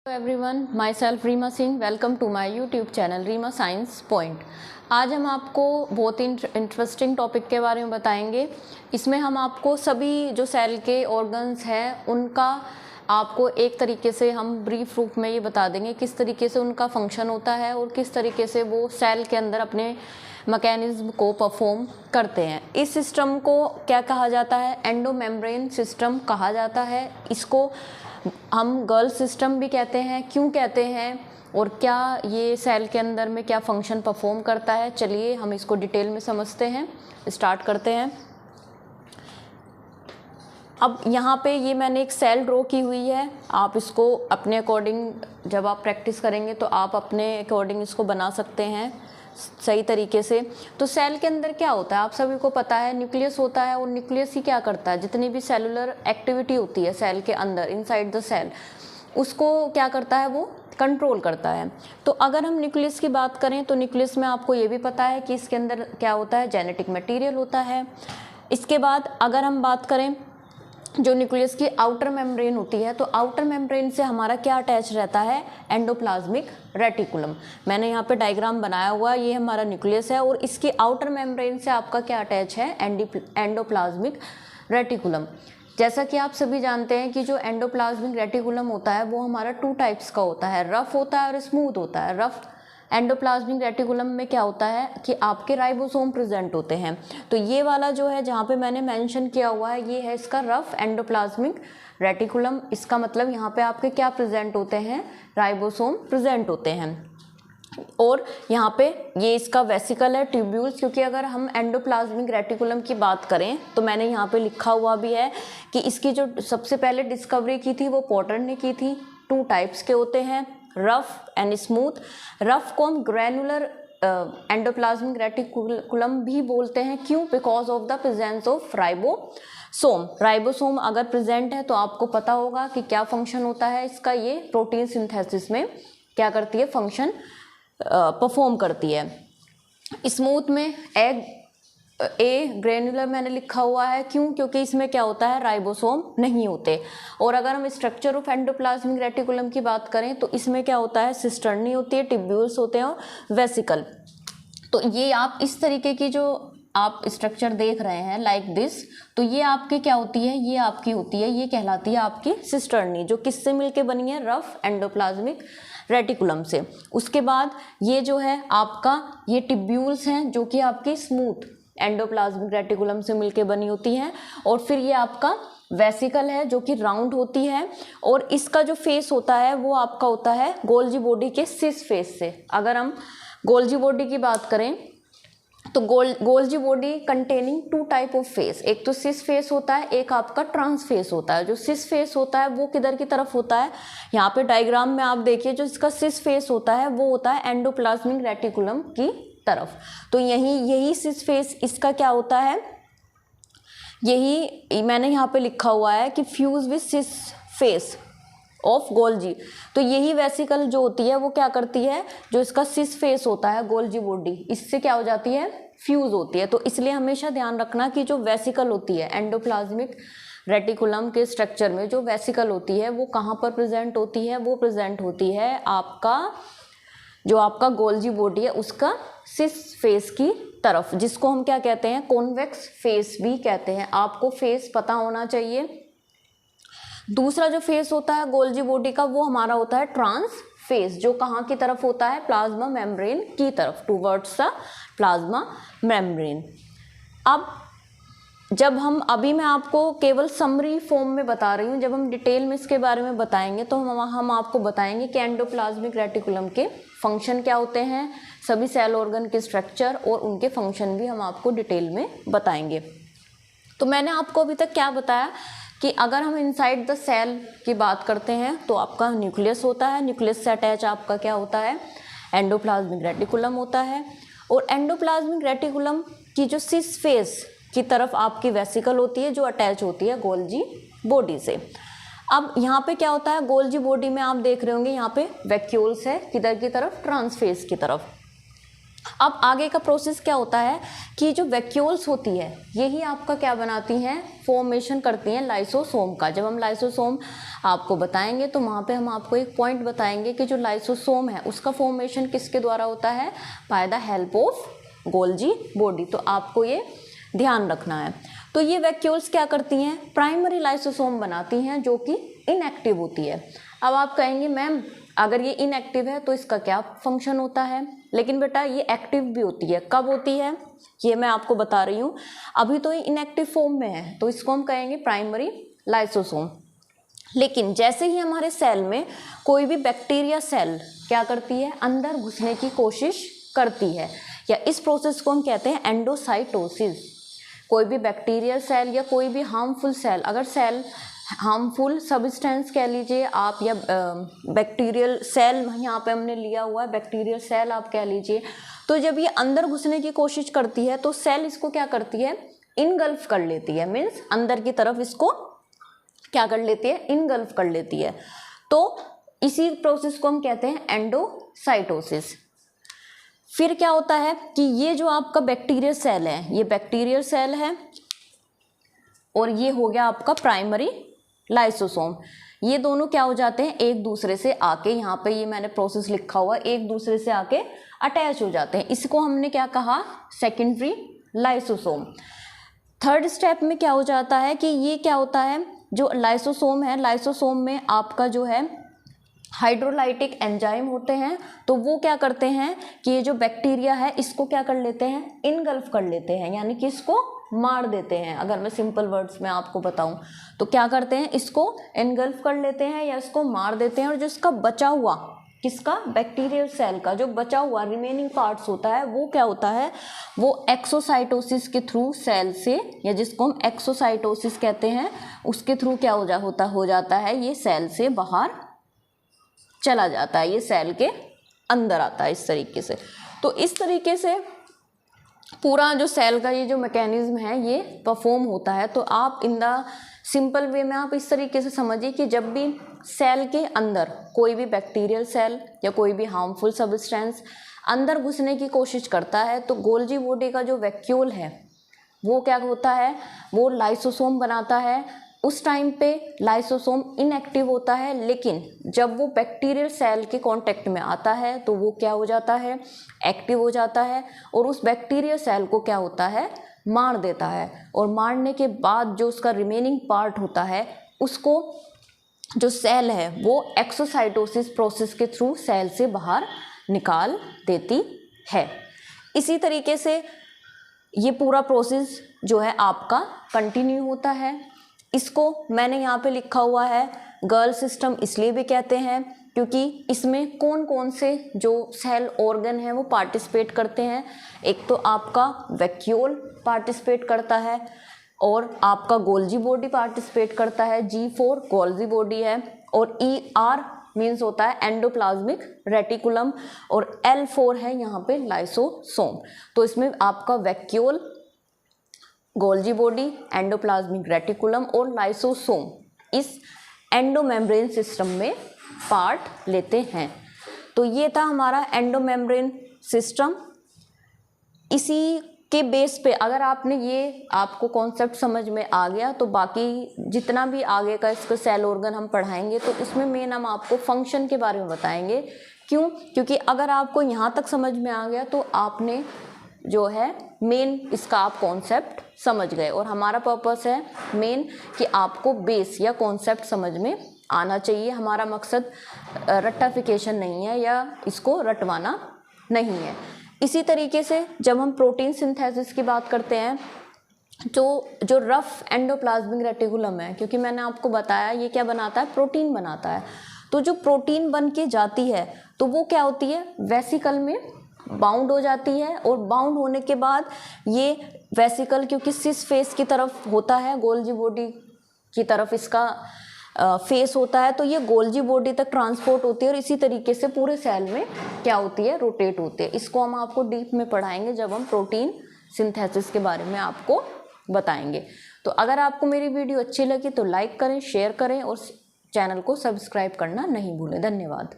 Hello everyone, myself Reema Singh. Welcome to my YouTube channel Reema science point. आज हम आपको बहुत ही इंटरेस्टिंग टॉपिक के बारे में बताएंगे। इसमें हम आपको सभी जो सेल के ऑर्गन्स हैं उनका आपको एक तरीके से हम ब्रीफ रूप में ये बता देंगे किस तरीके से उनका फंक्शन होता है और किस तरीके से वो सेल के अंदर अपने मैकेनिज्म को परफॉर्म करते हैं। इस सिस्टम को क्या कहा जाता है? एंडोमेम्ब्रेन सिस्टम कहा जाता है। इसको हम गर्ल सिस्टम भी कहते हैं। क्यों कहते हैं और क्या ये सेल के अंदर में क्या फंक्शन परफॉर्म करता है, चलिए हम इसको डिटेल में समझते हैं। स्टार्ट करते हैं। अब यहाँ पे ये मैंने एक सेल ड्रॉ की हुई है। आप इसको अपने अकॉर्डिंग जब आप प्रैक्टिस करेंगे तो आप अपने अकॉर्डिंग इसको बना सकते हैं सही तरीके से। तो सेल के अंदर क्या होता है आप सभी को पता है, न्यूक्लियस होता है। और न्यूक्लियस ही क्या करता है, जितनी भी सेलुलर एक्टिविटी होती है सेल के अंदर इनसाइड द सेल, उसको क्या करता है, वो कंट्रोल करता है। तो अगर हम न्यूक्लियस की बात करें तो न्यूक्लियस में आपको ये भी पता है कि इसके अंदर क्या होता है, जेनेटिक मटेरियल होता है। इसके बाद अगर हम बात करें जो न्यूक्लियस की आउटर मेम्ब्रेन होती है, तो आउटर मेम्ब्रेन से हमारा क्या अटैच रहता है, एंडोप्लाज्मिक रेटिकुलम। मैंने यहाँ पे डायग्राम बनाया हुआ, ये हमारा न्यूक्लियस है और इसकी आउटर मेम्ब्रेन से आपका क्या अटैच है, एंडोप्लाज्मिक रेटिकुलम। जैसा कि आप सभी जानते हैं कि जो एंडोप्लाज्मिक रेटिकुलम होता है वो हमारा 2 टाइप्स का होता है, रफ होता है और स्मूथ होता है। रफ एंडोप्लाज्मिक रेटिकुलम में क्या होता है कि आपके राइबोसोम प्रेजेंट होते हैं। तो ये वाला जो है जहाँ पे मैंने मेंशन किया हुआ है ये है इसका रफ एंडोप्लाज्मिक रेटिकुलम। इसका मतलब यहाँ पे आपके क्या प्रेजेंट होते हैं, राइबोसोम प्रेजेंट होते हैं। और यहाँ पे ये इसका वेसिकल है, ट्यूब्यूल्स। क्योंकि अगर हम एंडोप्लाज्मिक रेटिकुलम की बात करें तो मैंने यहाँ पे लिखा हुआ भी है कि इसकी जो सबसे पहले डिस्कवरी की थी वो पॉटर ने की थी। 2 टाइप्स के होते हैं, रफ एंड स्मूथ। रफ को हम ग्रैनुलर एंडोप्लाज्मिक रेटिकुलम भी बोलते हैं। क्यों? Because of the presence of ribosome. Ribosome अगर प्रेजेंट है तो आपको पता होगा कि क्या फंक्शन होता है इसका, ये प्रोटीन सिंथेसिस में क्या करती है, फंक्शन परफॉर्म करती है। स्मूथ में ग्रेनुलर मैंने लिखा हुआ है। क्यों? क्योंकि इसमें क्या होता है, राइबोसोम नहीं होते। और अगर हम स्ट्रक्चर ऑफ एंडोप्लाज्मिक रेटिकुलम की बात करें तो इसमें क्या होता है, सिस्टर्नी होती है, ट्यूब्यूल्स होते हैं और वेसिकल। तो ये आप इस तरीके की जो आप स्ट्रक्चर देख रहे हैं लाइक दिस, तो ये आपकी क्या होती है, ये आपकी होती है, ये कहलाती है आपकी सिस्टर्नी, जो किससे मिलके बनी है, रफ एंडोप्लाज्मिक रेटिकुलम से। उसके बाद ये जो है आपका ये ट्यूब्यूल्स हैं जो कि आपकी स्मूथ एंडोप्लाज्मिक रेटिकुलम से मिलके बनी होती हैं। और फिर ये आपका वेसिकल है जो कि राउंड होती है और इसका जो फेस होता है वो आपका होता है गोल्जी बॉडी के सिस फेस से। अगर हम गोल्जी बॉडी की बात करें तो Golgi body containing 2 type of face, एक तो सिस फेस होता है, एक आपका ट्रांस फेस होता है। जो सिस फेस होता है वो किधर की तरफ होता है, यहाँ पे डायग्राम में आप देखिए, जो इसका सिस फेस होता है वो होता है एंडोप्लाज्मिक रेटिकुलम की तरफ। तो यही सिस फेस इसका क्या होता है, यही मैंने यहाँ पे लिखा हुआ है कि fuse with cis face of Golgi. तो यही वेसिकल जो होती है वो क्या करती है, जो इसका सिस फेस होता है गोल्जी बॉडी, इससे क्या हो जाती है, फ्यूज होती है। तो इसलिए हमेशा ध्यान रखना कि जो वेसिकल होती है एंडोप्लाज्मिक रेटिकुलम के स्ट्रक्चर में, जो वेसिकल होती है वो कहाँ पर प्रेजेंट होती है, वो प्रेजेंट होती है आपका जो आपका गोल्जी बॉडी है उसका सिस फेस की तरफ, जिसको हम क्या कहते हैं, कॉन्वेक्स फेस भी कहते हैं। आपको फेस पता होना चाहिए। दूसरा जो फेस होता है गोल्जी बॉडी का वो हमारा होता है ट्रांस फेस, जो कहाँ की तरफ होता है, प्लाज्मा मेम्ब्रेन की तरफ, टूवर्ड्स द प्लाज्मा मेम्ब्रेन। अब जब हम अभी मैं आपको केवल समरी फॉर्म में बता रही हूँ, जब हम डिटेल में इसके बारे में बताएंगे तो हम आपको बताएंगे कि एंडोप्लाज्मिक रेटिकुलम के फंक्शन क्या होते हैं, सभी सेल ऑर्गन के स्ट्रक्चर और उनके फंक्शन भी हम आपको डिटेल में बताएंगे। तो मैंने आपको अभी तक क्या बताया कि अगर हम इनसाइड द सेल की बात करते हैं तो आपका न्यूक्लियस होता है, न्यूक्लियस से अटैच आपका क्या होता है, एंडोप्लाज्मिक रेटिकुलम होता है। और एंडोप्लाज्मिक रेटिकुलम की जो सिस फेस की तरफ आपकी वेसिकल होती है जो अटैच होती है गोल्जी बॉडी से। अब यहाँ पे क्या होता है, गोल्जी बॉडी में आप देख रहे होंगे यहाँ पे वैक्यूल्स है, किधर की तरफ, ट्रांसफेस की तरफ। अब आगे का प्रोसेस क्या होता है कि जो वैक्यूल्स होती है यही आपका क्या बनाती हैं, फॉर्मेशन करती हैं लाइसोसोम का। जब हम लाइसोसोम आपको बताएंगे तो वहाँ पे हम आपको एक पॉइंट बताएंगे कि जो लाइसोसोम है उसका फॉर्मेशन किसके द्वारा होता है, by the help of Golgi body. तो आपको ये ध्यान रखना है। तो ये वैक्यूल्स क्या करती हैं, प्राइमरी लाइसोसोम बनाती हैं जो कि इनएक्टिव होती है। अब आप कहेंगे मैम अगर ये इनएक्टिव है तो इसका क्या फंक्शन होता है, लेकिन बेटा ये एक्टिव भी होती है। कब होती है ये मैं आपको बता रही हूँ। अभी तो ये इनएक्टिव फॉर्म में है तो इसको हम कहेंगे प्राइमरी लाइसोसोम। लेकिन जैसे ही हमारे सेल में कोई भी बैक्टीरिया सेल क्या करती है, अंदर घुसने की कोशिश करती है, या इस प्रोसेस को हम कहते हैं एंडोसाइटोसिस। कोई भी बैक्टीरियल सेल या कोई भी हार्मफुल सेल, अगर सेल हार्मफुल सब्सटेंस कह लीजिए आप, या बैक्टीरियल सेल यहाँ पे हमने लिया हुआ है, बैक्टीरियल सेल आप कह लीजिए, तो जब ये अंदर घुसने की कोशिश करती है तो सेल इसको क्या करती है, इनगल्फ कर लेती है। मीन्स अंदर की तरफ इसको क्या कर लेती है, इनगल्फ कर लेती है। तो इसी प्रोसेस को हम कहते हैं एंडोसाइटोसिस। फिर क्या होता है कि ये जो आपका बैक्टीरियल सेल है, ये बैक्टीरियल सेल है और ये हो गया आपका प्राइमरी लाइसोसोम। ये दोनों क्या हो जाते हैं, एक दूसरे से आके, यहाँ पे ये मैंने प्रोसेस लिखा हुआ, एक दूसरे से आके अटैच हो जाते हैं। इसको हमने क्या कहा, सेकेंडरी लाइसोसोम। थर्ड स्टेप में क्या हो जाता है कि ये क्या होता है, जो लाइसोसोम है, लाइसोसोम में आपका जो है हाइड्रोलाइटिक एंजाइम होते हैं। तो वो क्या करते हैं कि ये जो बैक्टीरिया है इसको क्या कर लेते हैं, इनगल्फ कर लेते हैं, यानी कि इसको मार देते हैं। अगर मैं सिंपल वर्ड्स में आपको बताऊं तो क्या करते हैं, इसको इनगल्फ कर लेते हैं या इसको मार देते हैं। और जो इसका बचा हुआ, किसका, बैक्टीरियल सेल का जो बचा हुआ रिमेनिंग पार्ट्स होता है वो क्या होता है, वो एक्सोसाइटोसिस के थ्रू सेल से, या जिसको हम एक्सोसाइटोसिस कहते हैं, उसके थ्रू क्या हो जाता है, ये सेल से बाहर चला जाता है, ये सेल के अंदर आता है इस तरीके से। तो इस तरीके से पूरा जो सेल का ये जो मैकेनिज्म है ये परफॉर्म होता है। तो आप इन द सिंपल वे में आप इस तरीके से समझिए कि जब भी सेल के अंदर कोई भी बैक्टीरियल सेल या कोई भी हार्मफुल सब्सटेंस अंदर घुसने की कोशिश करता है तो गोल्जी बॉडी का जो वैक्यूल है वो क्या होता है, वो लाइसोसोम बनाता है। उस टाइम पे लाइसोसोम इनएक्टिव होता है, लेकिन जब वो बैक्टीरियल सेल के कांटेक्ट में आता है तो वो क्या हो जाता है, एक्टिव हो जाता है और उस बैक्टीरियल सेल को क्या होता है, मार देता है। और मारने के बाद जो उसका रिमेनिंग पार्ट होता है उसको जो सेल है वो एक्सोसाइटोसिस प्रोसेस के थ्रू सेल से बाहर निकाल देती है। इसी तरीके से ये पूरा प्रोसेस जो है आपका कंटिन्यू होता है। इसको मैंने यहाँ पे लिखा हुआ है गर्ल सिस्टम, इसलिए भी कहते हैं क्योंकि इसमें कौन कौन से जो सेल ऑर्गन हैं वो पार्टिसिपेट करते हैं। एक तो आपका वैक्यूल पार्टिसिपेट करता है और आपका गोल्जी बॉडी पार्टिसिपेट करता है, G4 गोल्जी बॉडी है, और ER मीन्स होता है एंडोप्लाज्मिक रेटिकुलम, और L4 है यहाँ पे लाइसोसोम। तो इसमें आपका vacuole, Golgi body, endoplasmic reticulum और लाइसोसोम इस एंडोमेम्ब्रेन सिस्टम में पार्ट लेते हैं। तो ये था हमारा एंडोमेम्ब्रेन सिस्टम। इसी के बेस पे अगर आपने ये आपको कॉन्सेप्ट समझ में आ गया तो बाकी जितना भी आगे का इसका सेल ऑर्गन हम पढ़ाएंगे तो उसमें मेन हम आपको फंक्शन के बारे में बताएंगे। क्यों? क्योंकि अगर आपको यहाँ तक समझ में आ गया तो आपने जो है मेन इसका आप कॉन्सेप्ट समझ गए, और हमारा पर्पस है मेन कि आपको बेस या कॉन्सेप्ट समझ में आना चाहिए। हमारा मकसद रट्टाफिकेशन नहीं है या इसको रटवाना नहीं है। इसी तरीके से जब हम प्रोटीन सिंथेसिस की बात करते हैं जो रफ एंडोप्लाज्मिक रेटिकुलम है, क्योंकि मैंने आपको बताया ये क्या बनाता है, प्रोटीन बनाता है। तो जो प्रोटीन बन के जाती है तो वो क्या होती है, वेसिकल में बाउंड हो जाती है, और बाउंड होने के बाद ये वेसिकल क्योंकि सिस फेस की तरफ होता है, गोल्जी बॉडी की तरफ इसका फेस होता है, तो ये गोल्जी बॉडी तक ट्रांसपोर्ट होती है और इसी तरीके से पूरे सेल में क्या होती है, रोटेट होती है। इसको हम आपको डीप में पढ़ाएंगे जब हम प्रोटीन सिंथेसिस के बारे में आपको बताएंगे। तो अगर आपको मेरी वीडियो अच्छी लगी तो लाइक करें, शेयर करें और चैनल को सब्सक्राइब करना नहीं भूलें। धन्यवाद।